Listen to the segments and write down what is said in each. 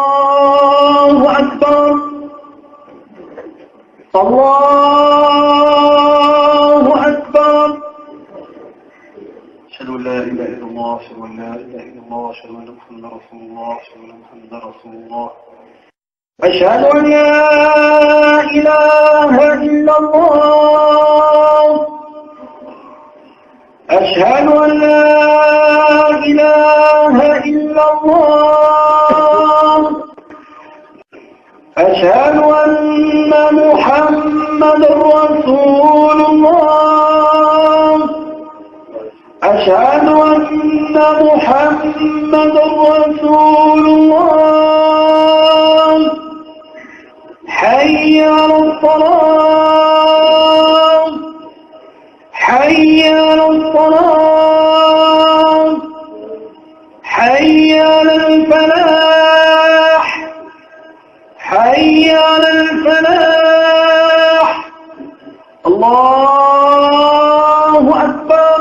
الله أكبر الله أكبر أشهد أن لا إله إلا الله أشهد أن لا إله إلا الله أشهد أن محمدا رسول الله أشهد أن محمدا رسول الله أشهد أن لا إله إلا الله أشهد أن لا إله إلا الله أشهد أن محمدا رسول الله أشهد أن محمدا رسول الله حي على الصلاة حي على الصلاة حي على الفلاح حي على الفلاح الله أكبر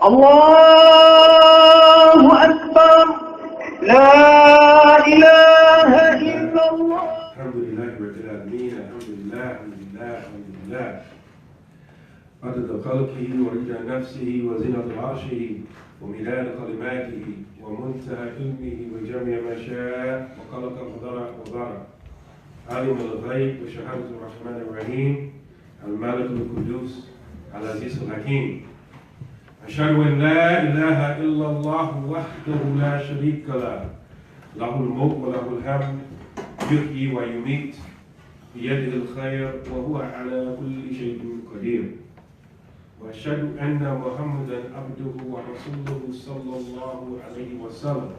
الله أكبر لا إله إلا الله الحمد لله رب العالمين الحمد لله الحمد لله الحمد لله عدد خلقه ورضا نفسه وزنة عرشه ومداد كلماته ومنتهى علمه وجميع ما شاء وخلق وضرع وضرع عالم الغيب وشهادة الرحمن الرحيم الملك القدوس العزيز الحكيم أشهد أن لا إله إلا الله وحده لا شريك له له الملك وله الحمد يحيي ويميت بيده الخير وهو على كل شيء قدير وأشهد أن محمدا عبده ورسوله صلى الله عليه وسلم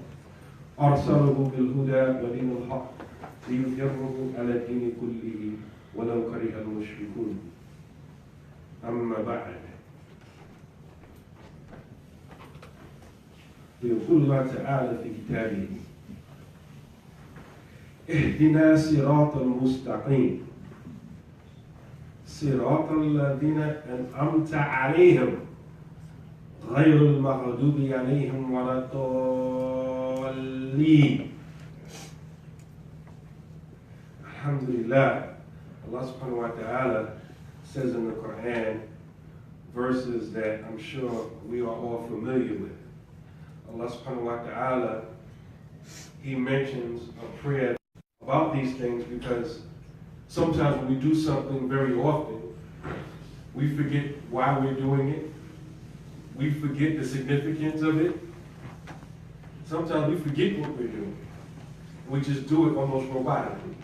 أرسله بالهدى ودين الحق ليظهره على الدين كله ولو كره المشركون أما بعد يقول الله تعالى في كتابه اهدنا صراط المستقيم صراط الذين أنعمت عليهم غير المغضوب عليهم ولا الضالين. Alhamdulillah, Allah subhanahu wa ta'ala says in the Quran verses that I'm sure we are all familiar with. Allah subhanahu wa ta'ala, He mentions a prayer about these things because sometimes when we do something very often, we forget why we're doing it. We forget the significance of it. Sometimes we forget what we're doing. We just do it almost robotically.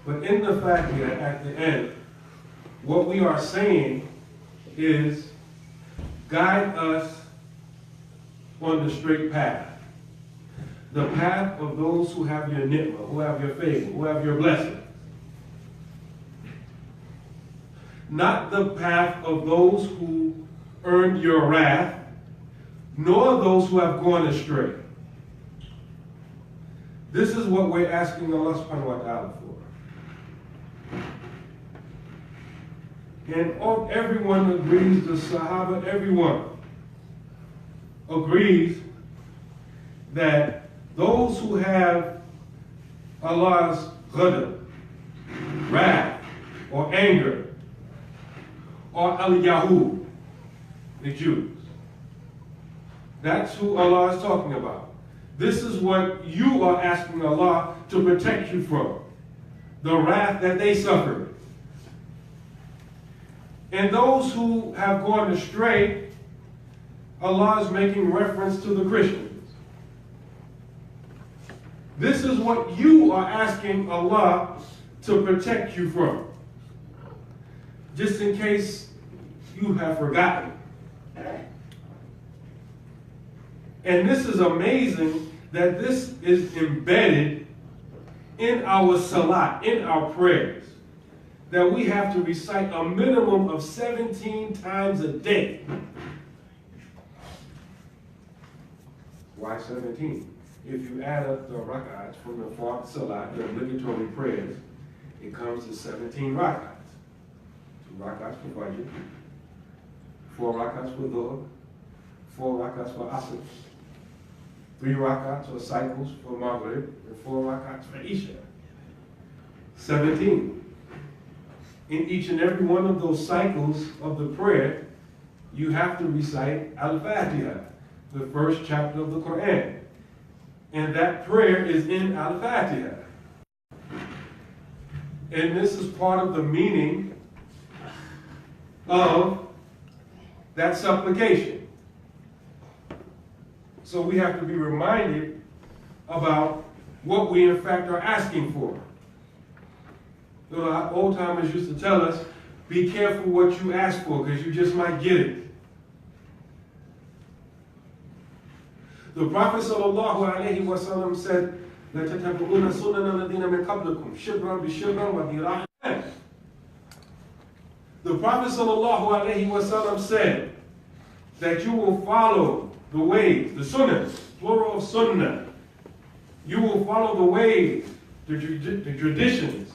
But in the fact that at the end, what we are saying is guide us on the straight path. The path of those who have your ni'mah, who have your favor, who have your blessing. Not the path of those who earned your wrath, nor those who have gone astray. This is what we're asking Allah subhanahu wa ta'ala for. And everyone agrees, the Sahaba, everyone agrees that those who have Allah's ghadab, wrath, or anger, are al-Yahud, the Jews. That's who Allah is talking about. This is what you are asking Allah to protect you from, the wrath that they suffered. And those who have gone astray, Allah is making reference to the Christians. This is what you are asking Allah to protect you from, just in case you have forgotten. And this is amazing that this is embedded in our salat, in our prayers, that we have to recite a minimum of 17 times a day. Why 17? If you add up the rak'ats from the Fard Salat, the obligatory prayers, it comes to 17 rak'ats. 2 rak'ats for Fajr, 4 rak'ats for Dhuhr, 4 rak'ats for Asr. 3 rakats or cycles for Maghrib, and 4 rakats for Isha. 17. In each and every one of those cycles of the prayer, you have to recite Al-Fatiha, the first chapter of the Quran. And that prayer is in Al-Fatiha. And this is part of the meaning of that supplication. So we have to be reminded about what we in fact are asking for. You know, our old timers used to tell us, be careful what you ask for because you just might get it. The Prophet ﷺ said, لَتَتَبُعُونَ سُنَنَ الَّذِينَ مِنْ قَبْلِكُمْ شِبْرًا بِشِبْرًا وَذِرَاعًا. The Prophet ﷺ said that you will follow the ways, the sunnah, plural of sunnah. You will follow the ways, the traditions,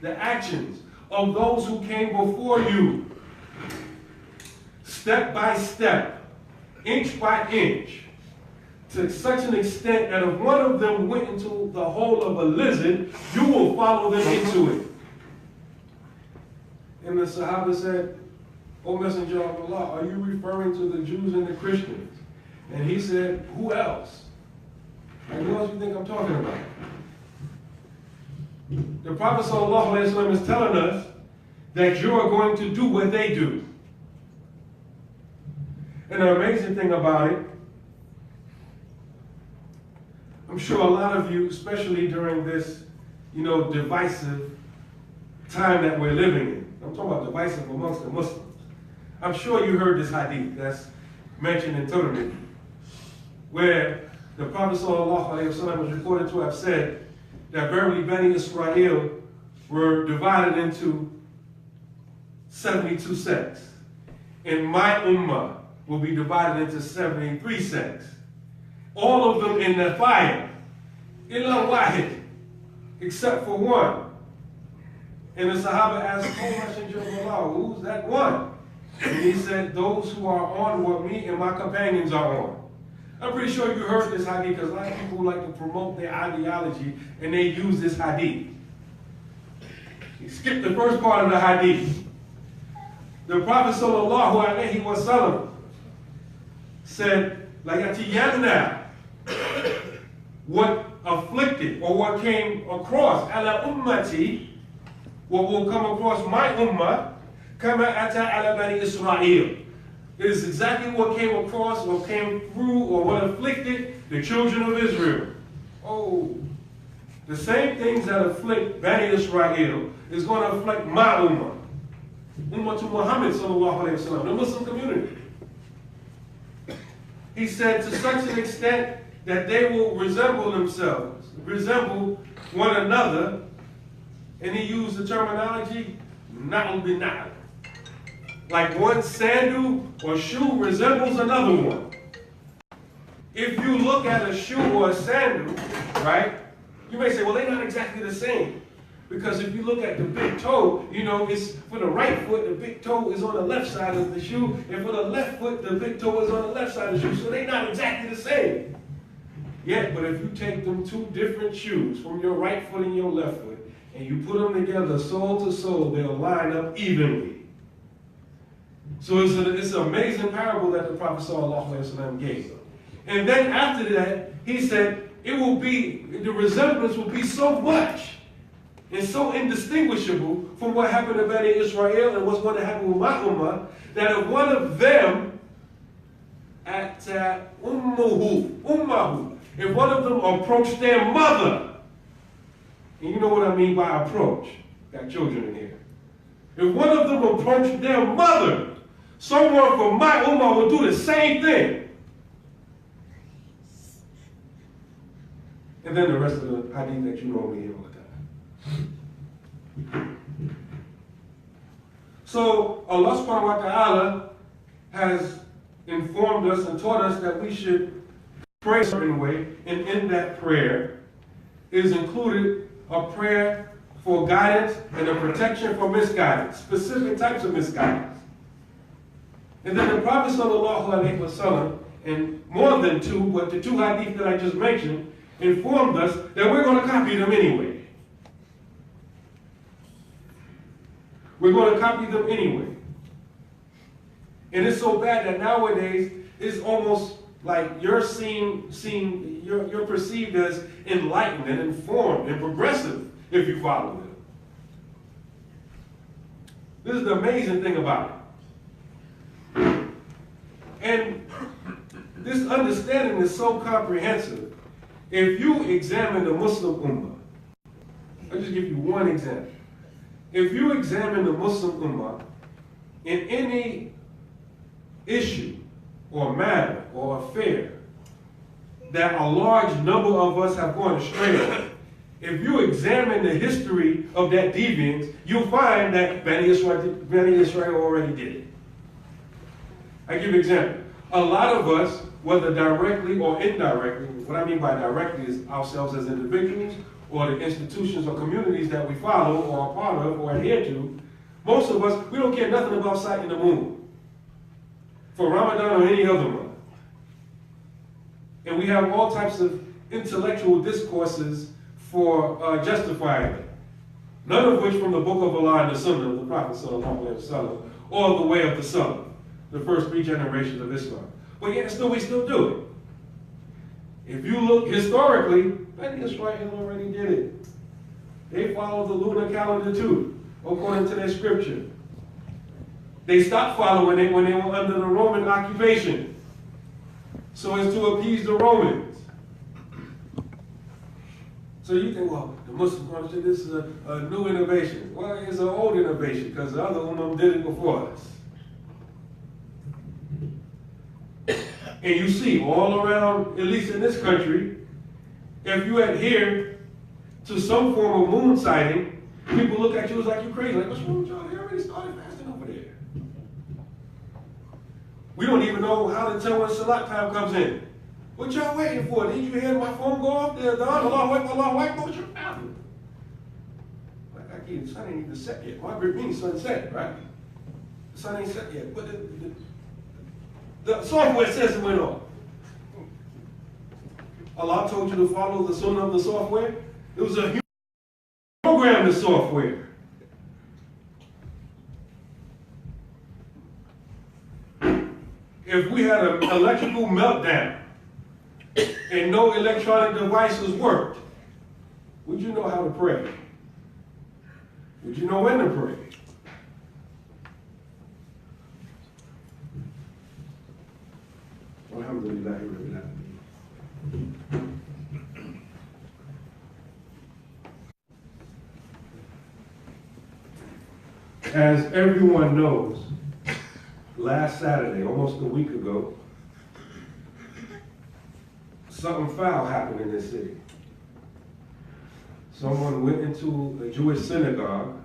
the actions of those who came before you, step by step, inch by inch, to such an extent that if one of them went into the hole of a lizard, you will follow them into it. And the Sahaba said, O Messenger of Allah, are you referring to the Jews and the Christians? And he said, who else? And who else do you think I'm talking about? The Prophet ﷺ is telling us that you are going to do what they do. And the amazing thing about it, I'm sure a lot of you, especially during this, divisive time that we're living in. I'm talking about divisive amongst the Muslims. I'm sure you heard this hadith that's mentioned in Tirmidhi, where the Prophet ﷺ was reported to have said that verily Bani Israel were divided into 72 sects. And my ummah will be divided into 73 sects. All of them in the fire. Illa wahid. Except for one. And the Sahaba asked, O Messenger of Allah, who's that one? And he said, those who are on what me and my companions are on. I'm pretty sure you heard this hadith because a lot of people like to promote their ideology and they use this hadith. You skip the first part of the hadith. The Prophet ﷺ said, لَيَتِيَنَّا, what afflicted or what came across, ala ummati, what will come across my ummah, kama ata ala bani Israel. It is exactly what came across or came through or what afflicted the children of Israel. Oh, the same things that afflict Bani Israel is going to afflict my ummah. Ummah to Muhammad sallallahu alayhi wa sallam, the Muslim community. He said to such an extent that they will resemble themselves, resemble one another, and he used the terminology, na'al bin na'al. Like one sandal or shoe resembles another one. If you look at a shoe or a sandal, right, you may say, well, they're not exactly the same. Because if you look at the big toe, it's for the right foot, the big toe is on the left side of the shoe, and for the left foot, the big toe is on the left side of the shoe. So they're not exactly the same. Yet, but if you take them two different shoes from your right foot and your left foot, and you put them together sole to sole, they'll line up evenly. So it's an amazing parable that the Prophet ﷺ gave. And then after that, he said, the resemblance will be so much and so indistinguishable from what happened to Bani Israel and what's going to happen with my ummah, that if one of them, ummahu, if one of them approached their mother, and you know what I mean by approach, got children in here. If one of them approached their mother, someone from my ummah will do the same thing. And then the rest of the hadith that you normally hear all the time. So Allah subhanahu wa ta'ala has informed us and taught us that we should pray a certain way, and in that prayer is included a prayer for guidance and a protection from misguidance, specific types of misguidance. And then the Prophet ﷺ, and more than two, but the two hadith that I just mentioned, informed us that we're going to copy them anyway. We're going to copy them anyway. And it's so bad that nowadays it's almost like you're you're perceived as enlightened and informed and progressive if you follow them. This is the amazing thing about it. And this understanding is so comprehensive. If you examine the Muslim Ummah, I'll just give you one example. If you examine the Muslim Ummah in any issue or matter or affair that a large number of us have gone astray on, if you examine the history of that deviance, you'll find that Bani Israel already did it. I give you an example. A lot of us, whether directly or indirectly, what I mean by directly is ourselves as individuals or the institutions or communities that we follow or are part of or adhere to, most of us, we don't care nothing about sighting the moon for Ramadan or any other month. And we have all types of intellectual discourses for justifying it. None of which from the Book of Allah and the Sunnah of the Prophet ﷺ, or the way of the Salaf, the first 3 generations of Islam. But yet still we still do it. If you look historically, Bani Israel already did it. They followed the lunar calendar too, according to their scripture. They stopped following it when they were under the Roman occupation, so as to appease the Romans. So you think, well, the Muslims want to say this is a new innovation. Well, it's an old innovation because the other Ummah did it before us. And you see all around, at least in this country, if you adhere to some form of moon sighting, people look at you as like you're crazy. Like, what's wrong with y'all? They already started fasting over there. We don't even know how to tell when Salat time comes in. What y'all waiting for? Did you hear my phone go off? The Allahu Akbar, what's your problem? Like, the sun ain't even set yet. Maghrib means sunset, right? The sun ain't set yet. But the software says it went off. Allah told you to follow the sunnah of the software. It was a human program, the software. If we had an electrical meltdown and no electronic devices worked, would you know how to pray? Would you know when to pray? Alhamdulillah. As everyone knows, last Saturday, almost a week ago, something foul happened in this city. Someone went into a Jewish synagogue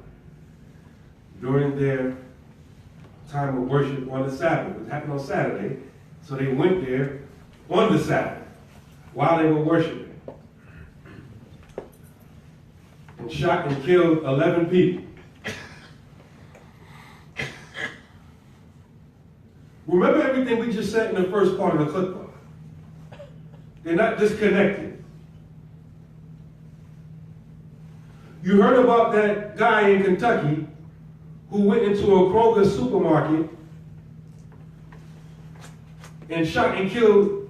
during their time of worship on the Sabbath. It happened on Saturday, so they went there on the Sabbath while they were worshiping and shot and killed 11 people. Remember everything we just said in the first part of the khutbah. They're not disconnected. You heard about that guy in Kentucky who went into a Kroger supermarket and shot and killed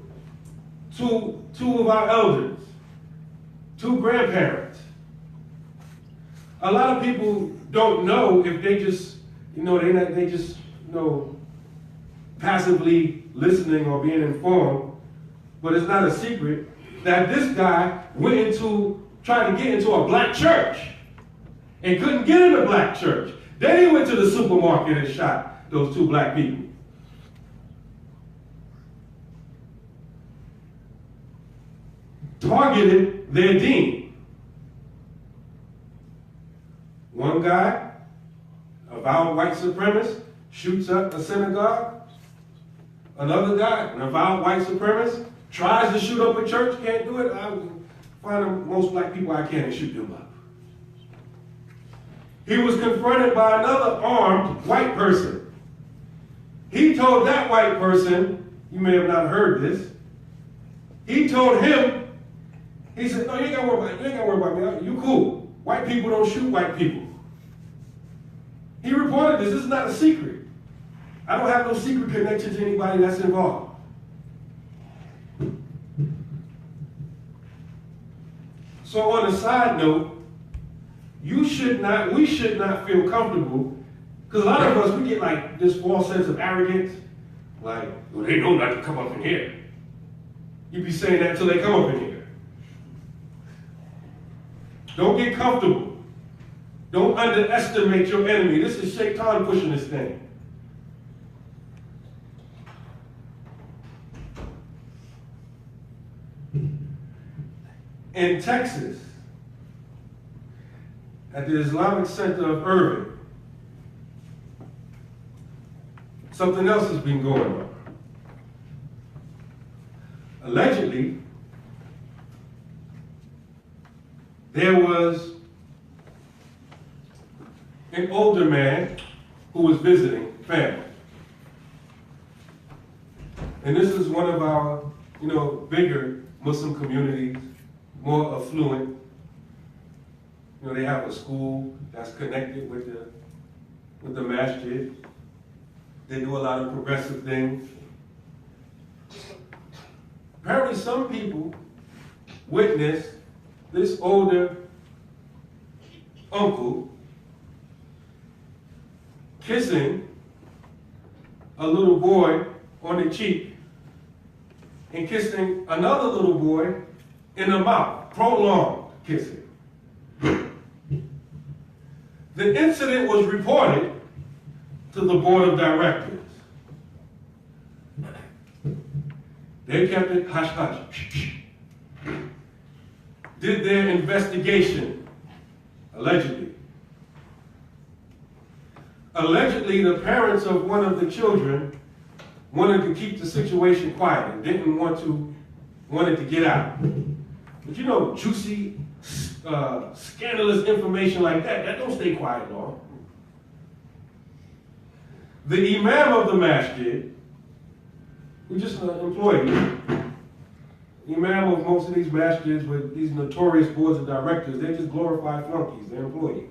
two of our elders, 2 grandparents. A lot of people don't know if they just, passively listening or being informed, but it's not a secret that this guy tried to get into a black church and couldn't get in a black church. Then he went to the supermarket and shot those 2 black people. Targeted their dean. One guy, a avowed white supremacist, shoots up a synagogue. Another guy, an avowed white supremacist, tries to shoot up a church, can't do it. I find the most black people I can and shoot them up. He was confronted by another armed white person. He told that white person you may have not heard this. He told him, he said, no, you ain't got to worry about it. You ain't got to worry about me. You cool. White people don't shoot white people. He reported this. This is not a secret. I don't have no secret connection to anybody that's involved. So on a side note, we should not feel comfortable, because a lot of us, we get like this false sense of arrogance, like, well, they know not to come up in here. You be saying that until they come up in here. Don't get comfortable. Don't underestimate your enemy. This is Shaitan pushing this thing. In Texas, at the Islamic Center of Irving, something else has been going on. Allegedly, there was an older man who was visiting family. And this is one of our, bigger Muslim communities, more affluent. They have a school that's connected with the masjid. They do a lot of progressive things. Apparently some people witnessed this older uncle kissing a little boy on the cheek and kissing another little boy in the mouth, prolonged kissing. The incident was reported to the board of directors. They kept it hush hush. Did their investigation, allegedly. Allegedly, the parents of one of the children wanted to keep the situation quiet and didn't wanted to get out. But juicy, scandalous information like that don't stay quiet long. The imam of the masjid, who's just an employee, the imam of most of these masjids with these notorious boards of directors, they're just glorified flunkies, they're employees.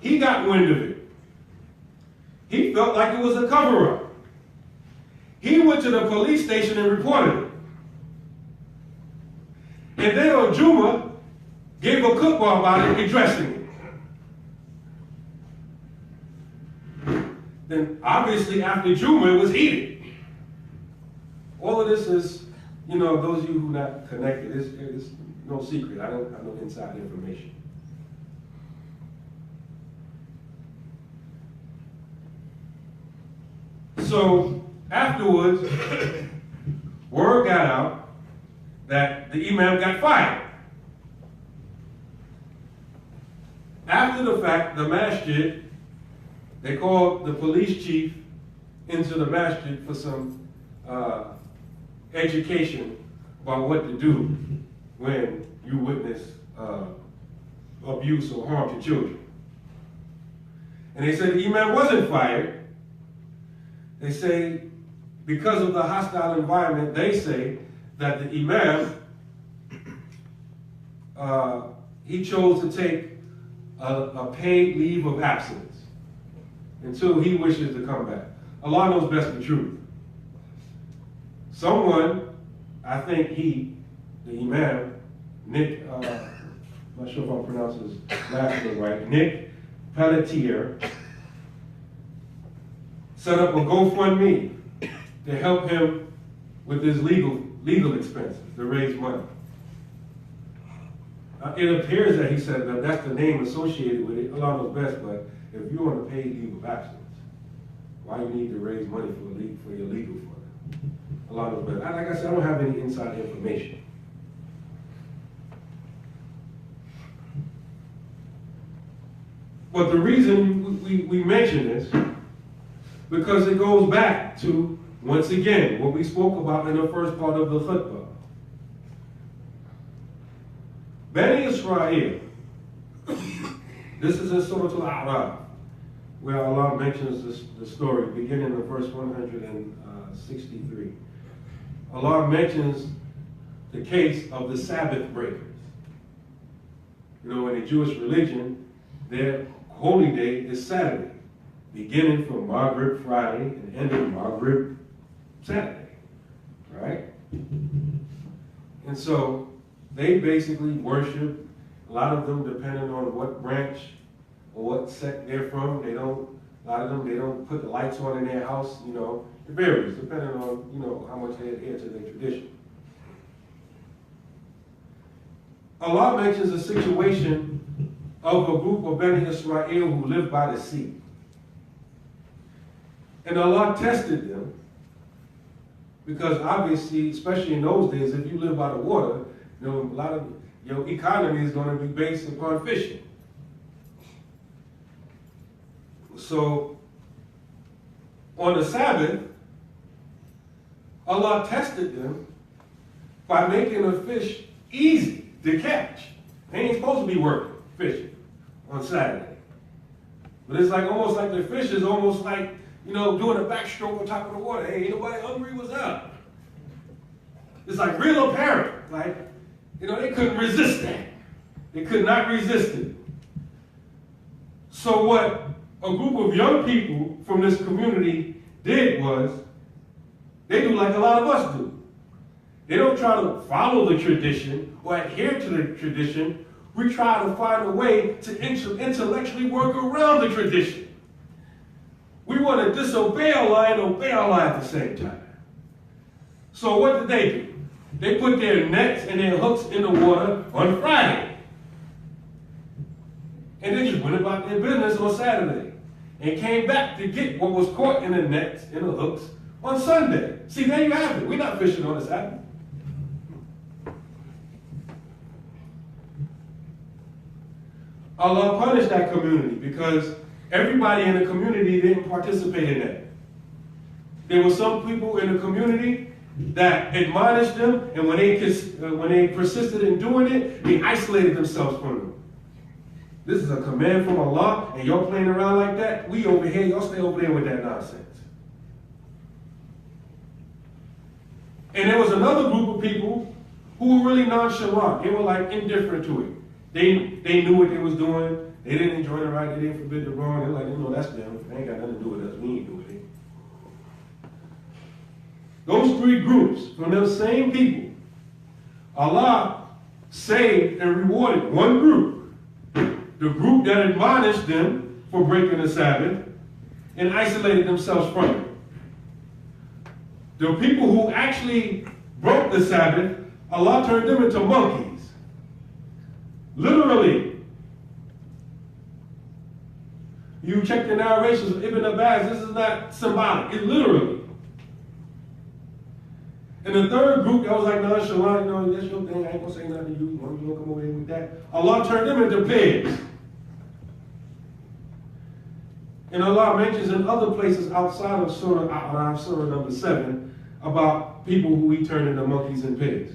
He got wind of it. He felt like it was a cover-up. He went to the police station and reported it. And then on Jumu'ah, gave a khutbah about it, addressing it. Then obviously after Jumu'ah, it was heated. All of this is, those of you who are not connected, it's no secret. I don't have no inside information. So afterwards, word got out that the imam got fired. After the fact, the masjid, they called the police chief into the masjid for some education about what to do when you witness abuse or harm to children. And they said the imam wasn't fired. They say, because of the hostile environment, they say that the imam, he chose to take a paid leave of absence until he wishes to come back. Allah knows best the truth. Someone, I think the imam, Nick, I'm not sure if I'm pronouncing his last name right, Nick Pelletier, set up a GoFundMe to help him with his legal expenses, to raise money. It appears that he said that that's the name associated with it. Allah knows best, but if you're on a paid leave of absence, why you need to raise money for your legal fund? Allah knows best. Like I said, I don't have any inside information. But the reason we mention this, because it goes back to, once again, what we spoke about in the first part of the khutbah. Bani Israel, this is in Surah Al-A'raf, where Allah mentions the story, beginning in verse 163. Allah mentions the case of the Sabbath breakers. You know, in the Jewish religion, their holy day is Saturday, beginning from Maghrib Friday and ending Maghrib Saturday, right? And so they basically worship, a lot of them depending on what branch or what sect they're from, a lot of them, they don't put the lights on in their house, you know, it varies depending on, you know, how much they adhere to their tradition. Allah mentions a situation of a group of Bani Israel who lived by the sea. And Allah tested them because obviously, especially in those days, if you live by the water, you know, a lot of your economy is going to be based upon fishing. So, on the Sabbath, Allah tested them by making a fish easy to catch. They ain't supposed to be working, fishing, on Saturday. But it's like almost like the fish is almost like, you know, doing a backstroke on top of the water. Hey, ain't nobody hungry? What's up? It's like real apparent. Like, you know, they couldn't resist that. They could not resist it. So what a group of young people from this community did was, they do like a lot of us do. They don't try to follow the tradition or adhere to the tradition. We try to find a way to intellectually work around the tradition. We want to disobey Allah and obey Allah at the same time. So what did they do? They put their nets and their hooks in the water on Friday. And they just went about their business on Saturday. And came back to get what was caught in the nets and the hooks on Sunday. See, there you have it. We're not fishing on the Sabbath. Allah punished that community because everybody in the community didn't participate in that. There were some people in the community that admonished them, and when they persisted in doing it, they isolated themselves from them. This is a command from Allah, and y'all playing around like that? We over here, y'all stay over there with that nonsense. And there was another group of people who were really nonchalant. They were like indifferent to it. They knew what they was doing. They didn't enjoy the right. They didn't forbid the wrong. They're like, you know, that's them. They ain't got nothing to do with us. We ain't doing it. Those three groups, from those same people, Allah saved and rewarded one group. The group that admonished them for breaking the Sabbath and isolated themselves from it. The people who actually broke the Sabbath, Allah turned them into monkeys. Literally. You check the narrations of Ibn Abbas, this is not symbolic, it's literally. And the third group that was like nonchalant, you know, that's your thing, I ain't gonna say nothing to you, why don't you come over here with that? Allah turned them into pigs. And Allah mentions in other places outside of Surah A'raf, Surah number 7, about people who He turned into monkeys and pigs.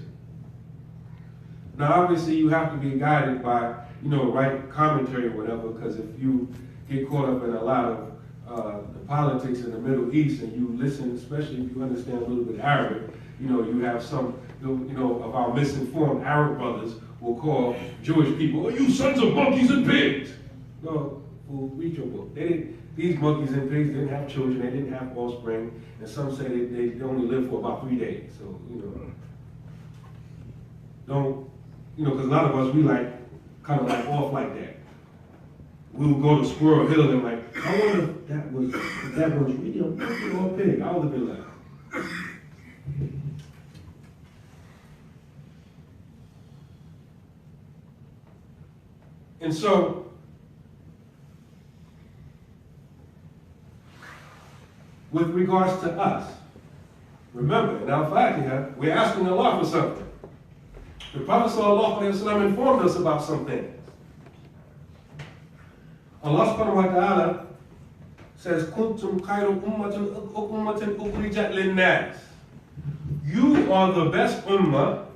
Now obviously you have to be guided by, you know, right commentary or whatever, because if you get caught up in a lot of the politics in the Middle East and you listen, especially if you understand a little bit Arabic, you know, you have some, you know, of our misinformed Arab brothers will call Jewish people, oh, you sons of monkeys and pigs. No, well, read your book. These monkeys and pigs didn't have children, they didn't have offspring, and some say they only lived for about 3 days. So, you know, don't, you know, because a lot of us, we like, kind of like off like that. We'll go to Squirrel Hill and like, I wonder if that was really a monkey or a pig. I would have been like. And so, with regards to us, remember, in Al-Fatiha, we're asking Allah for something. The Prophet ﷺ informed us about some things. Allah subhanahu wa ta'ala says, Kuntum khayru ummatin ukhrijat lin-nas. You are the best ummah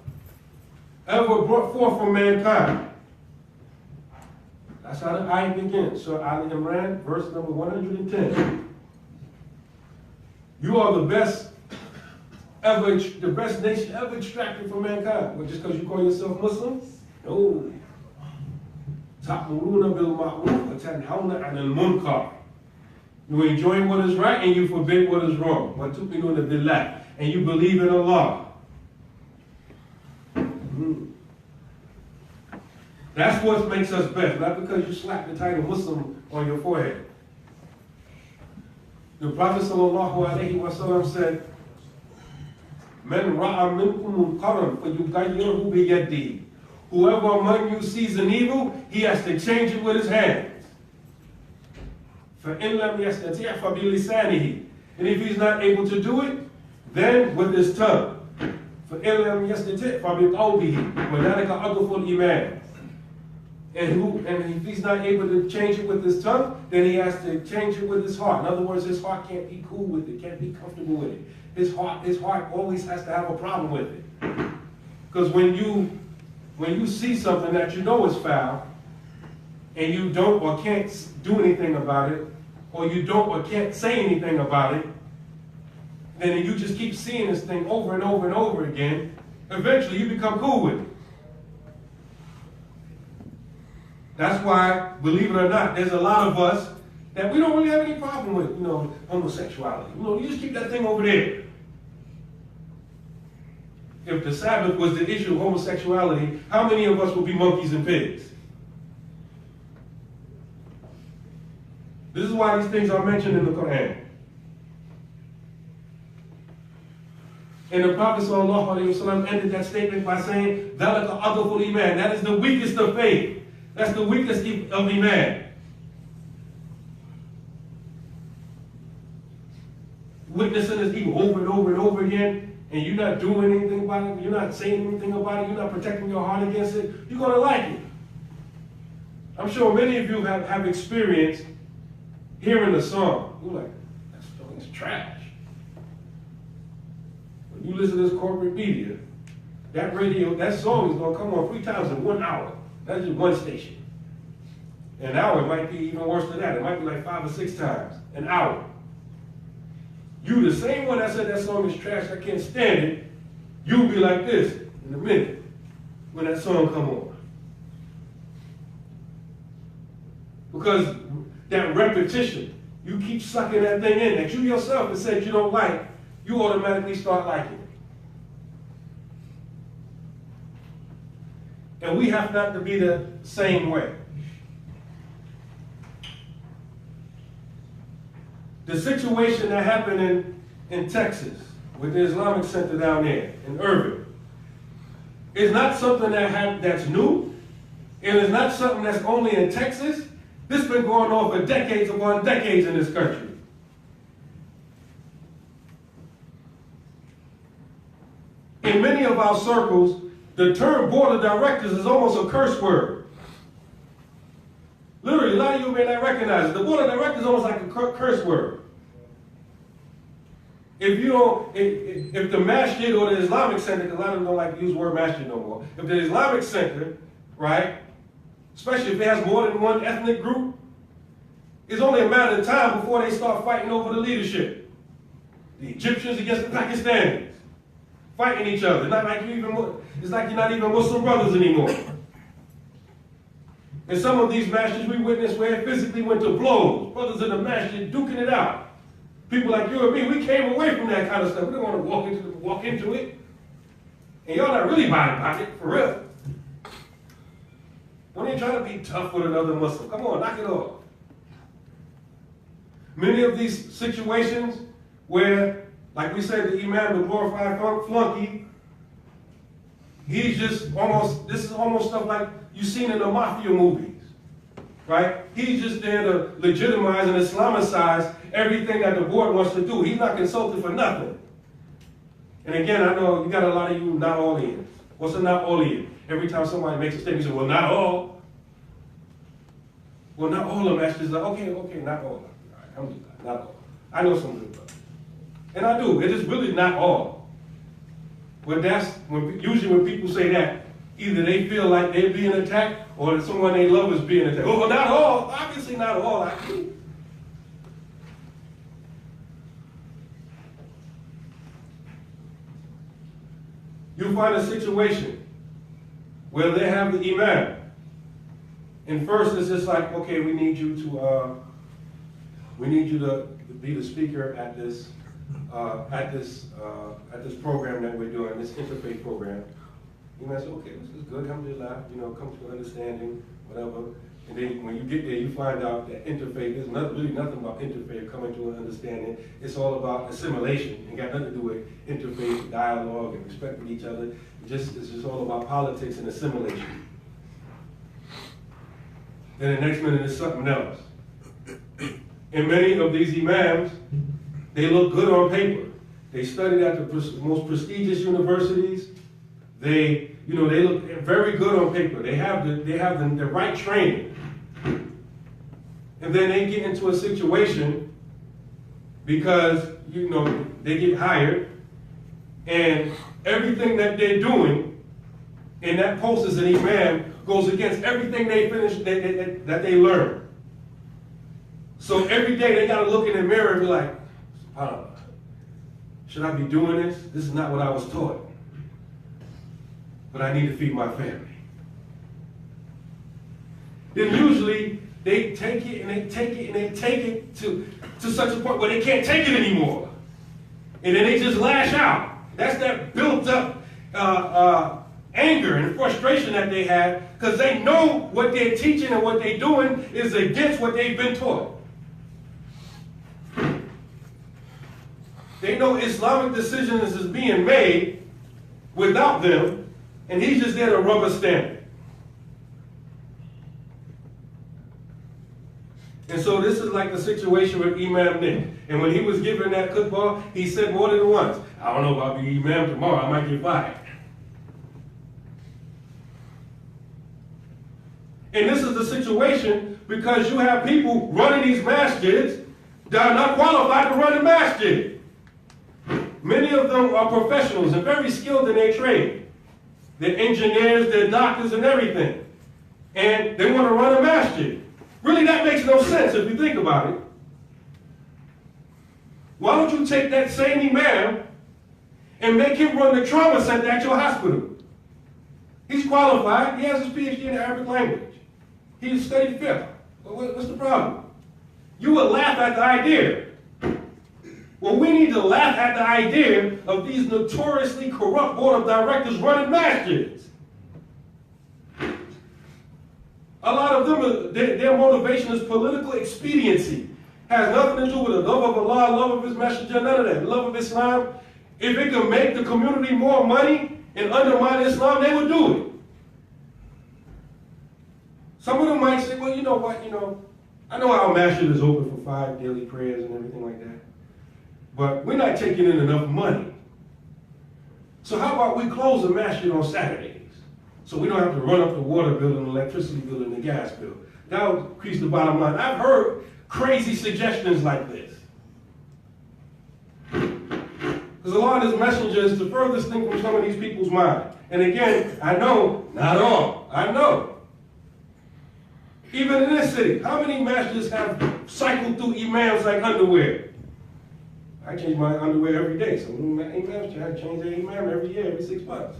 ever brought forth from mankind. That's how the ayah begins. So Ali Imran, verse number 110. You are the best nation ever extracted from mankind. Well, just because you call yourself Muslim? No. تَأْمُرُونَ بِالْمَعْرُوفِ وَتَنْهَوْنَ عَنِ الْمُنْكَرِ. You enjoy what is right and you forbid what is wrong. وَتُؤْمِنُونَ بِاللَّهِ. And you believe in Allah. That's what makes us best, not because you slap the title Muslim on your forehead. The Prophet ﷺ said, "Men ra'a minkum munkaran falyughayyirhu biyadihi." Whoever among you sees an evil, he has to change it with his hands. فَإِنْ لَمْ يَسْتَطِعْ فَبِلِسَانِهِ. And if he's not able to do it, then with his tongue. فَإِنْ لَمْ يَسْتَطِعْ فَبِقَلْبِهِ وَذَلِكَ أَضْعَفُ الْإِيمَانِ. And if he's not able to change it with his tongue, then he has to change it with his heart. In other words, his heart can't be cool with it, can't be comfortable with it. His heart always has to have a problem with it. Because when you see something that you know is foul, and you don't or can't do anything about it, or you don't or can't say anything about it, then you just keep seeing this thing over and over and over again, eventually you become cool with it. That's why, believe it or not, there's a lot of us that we don't really have any problem with, homosexuality. You just keep that thing over there. If the Sabbath was the issue of homosexuality, how many of us would be monkeys and pigs? This is why these things are mentioned in the Quran. And the Prophet ﷺ ended that statement by saying, ذَلَكَ أَضْعَفُ الْإِيمَانِ. That is the weakest of faith. That's the weakest of Iman. Witnessing this evil over and over and over again, and you're not doing anything about it, you're not saying anything about it, you're not protecting your heart against it, you're going to like it. I'm sure many of you have experienced hearing the song. You're like, that song is trash. When you listen to this corporate media, that song is going to come on 3 times in 1 hour. That's just one station. An hour, it might be even worse than that. It might be like 5 or 6 times an hour. You, the same one that said that song is trash, I can't stand it, you'll be like this in a minute when that song come on. Because that repetition, you keep sucking that thing in that you yourself have said you don't like, you automatically start liking it. And we have not to be the same way. The situation that happened in Texas with the Islamic Center down there in Irving is not something that's new. It is not something that's only in Texas. This has been going on for decades upon decades in this country. In many of our circles, the term board of directors is almost a curse word. Literally, a lot of you may not recognize it. The board of directors is almost like a curse word. If the masjid or the Islamic Center, because a lot of them don't like to use the word masjid no more. If the Islamic Center, right, especially if it has more than one ethnic group, it's only a matter of time before they start fighting over the leadership. The Egyptians against the Pakistanis, fighting each other. It's like you're not even Muslim brothers anymore. In some of these masjids we witnessed where it physically went to blows. Brothers in the masjid duking it out. People like you and me, we came away from that kind of stuff. We don't want to walk into it. And y'all not really buying about it, for real. Don't even try to be tough with another Muslim. Come on, knock it off. Many of these situations where, like we said, the imam, the glorified flunky, he's just this is almost stuff like you've seen in the mafia movies, right? He's just there to legitimize and Islamicize everything that the board wants to do. He's not consulted for nothing. And again, I know you got a lot of you not all in. What's a not all in? Every time somebody makes a statement, you say, well, not all. Well, not all of them. Actually, like, okay, not all. All right, not all. I know some good brothers. And I do. It is really not all. But usually when people say that, Either they feel like they're being attacked or that someone they love is being attacked. Well, not all. Obviously not all, actually. You find a situation where they have the imam. And first it's just like, okay, we need you to be the speaker at this program that we're doing, this interfaith program. You might say, okay, this is good, alhamdulillah, come to understanding, whatever. And then when you get there, you find out that interfaith, there's really nothing about interfaith coming to an understanding. It's all about assimilation. It got nothing to do with interfaith, dialogue, and respecting each other. It's just all about politics and assimilation. Then the next minute is something else. And many of these imams, they look good on paper. They studied at the most prestigious universities. They look very good on paper. They have the right training. And then they get into a situation because, they get hired and everything that they're doing in that post as an imam goes against everything they finished that they learned. So every day they got to look in the mirror and be like, should I be doing this? This is not what I was taught. But I need to feed my family. Then usually they take it and they take it and they take it to such a point where they can't take it anymore. And then they just lash out. That's that built up anger and frustration that they have because they know what they're teaching and what they're doing is against what they've been taught. They know Islamic decisions is being made without them. And he's just there to rubber stamp it. And so this is like the situation with Imam Nick. And when he was given that khutbah, he said more than once, I don't know about being Imam tomorrow, I might get fired. And this is the situation because you have people running these masjids that are not qualified to run the masjid. Many of them are professionals and very skilled in their trade. They're engineers, they're doctors and everything. And they want to run a masjid. Really, that makes no sense if you think about it. Why don't you take that same imam and make him run the trauma center at your hospital? He's qualified. He has his PhD in the Arabic language. He's studied fiqh. What's the problem? You would laugh at the idea. Well, we need to laugh at the idea of these notoriously corrupt board of directors running masjids. A lot of them, their motivation is political expediency. Has nothing to do with the love of Allah, love of His Messenger, none of that. The love of Islam. If it could make the community more money and undermine Islam, they would do it. Some of them might say, well, you know what, I know our masjid is open for 5 daily prayers and everything like that. But we're not taking in enough money. So how about we close the masjid on Saturdays? So we don't have to run up the water bill and the electricity bill and the gas bill. That would increase the bottom line. I've heard crazy suggestions like this. Because a lot of this messenger is the furthest thing from some of these people's mind. And again, I know, not all, I know. Even in this city, how many masjids have cycled through imams like underwear? I change my underwear every day. Some of them imams try to change their imam every year, every 6 months.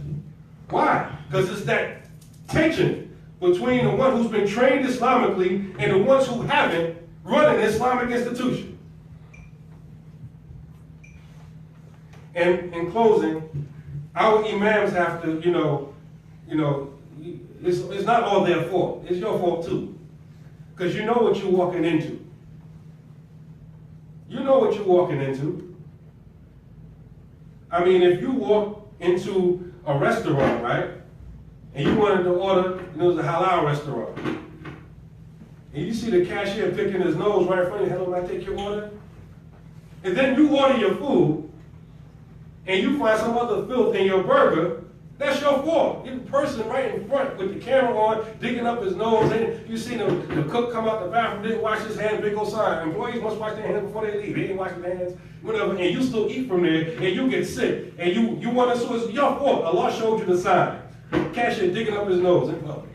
Why? Because it's that tension between the one who's been trained Islamically and the ones who haven't run an Islamic institution. And in closing, our imams have to, it's not all their fault. It's your fault too. Because you know what you're walking into. You know what you're walking into. I mean, if you walk into a restaurant, right, and you wanted to order, it was a halal restaurant, and you see the cashier picking his nose right in front of you, hello, may I take your order? And then you order your food, and you find some other filth in your burger, that's your fault. You're the person right in front with the camera on, digging up his nose, and you see the cook come out the bathroom, didn't wash his hands, big old sign. Employees must wash their hands before they leave. They didn't wash their hands, whatever, and you still eat from there, and you get sick, and you want to, so it's your fault. Allah showed you the signs. Cashier digging up his nose in public.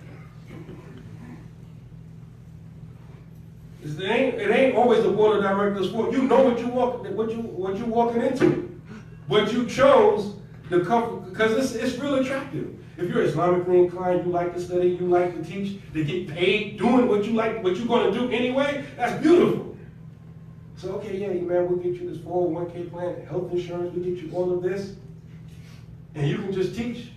It ain't always the board of directors' fault. You know what you walking into, but you chose the comfort because it's real attractive. If you're Islamically inclined, you like to study, you like to teach, to get paid doing what you like, what you're going to do anyway. That's beautiful. So okay, yeah, man, we'll get you this 401k plan, health insurance, we'll get you all of this, and you can just teach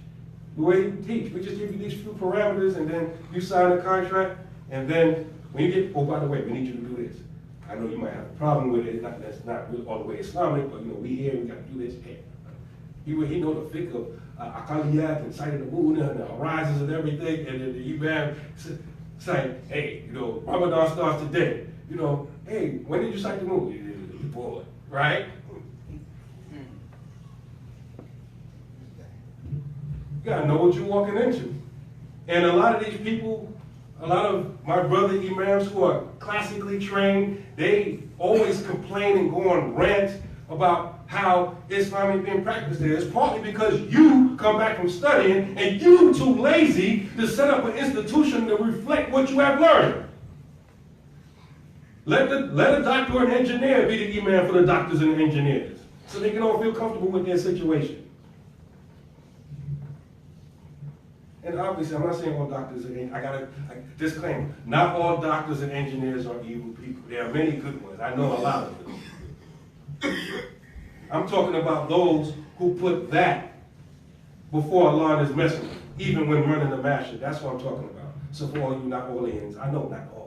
the way you teach. We just give you these few parameters, and then you sign a contract, and then when you get, oh, by the way, we need you to do this. I know you might have a problem with it. That's not really all the way Islamic, but we here, we got to do this. Hey, he know the fiqh of Aqaliyat and sight of the moon and the horizons and everything, and then the Imam say, hey, Ramadan starts today. Hey, when did you sight the moon? You bored, right? You gotta know what you're walking into. And a lot of these people, a lot of my brother imams who are classically trained, they always complain and go on rants about how Islam is being practiced there. It's partly because you come back from studying and you too lazy to set up an institution to reflect what you have learned. Let a doctor or an engineer be the imam for the doctors and the engineers, so they can all feel comfortable with their situation. And obviously, I'm not saying all doctors are, I gotta disclaimer, not all doctors and engineers are evil people. There are many good ones. I know a lot of them. I'm talking about those who put that before Allah and His Messenger, even when running the masjid. That's what I'm talking about. So for all you not Orleans, I know not all.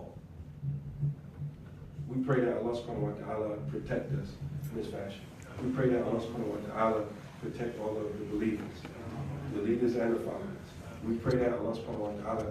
We pray that Allah subhanahu wa ta'ala protect us in this fashion. We pray that Allah subhanahu wa ta'ala protect all of the believers, the leaders and the followers. We pray that Allah subhanahu wa ta'ala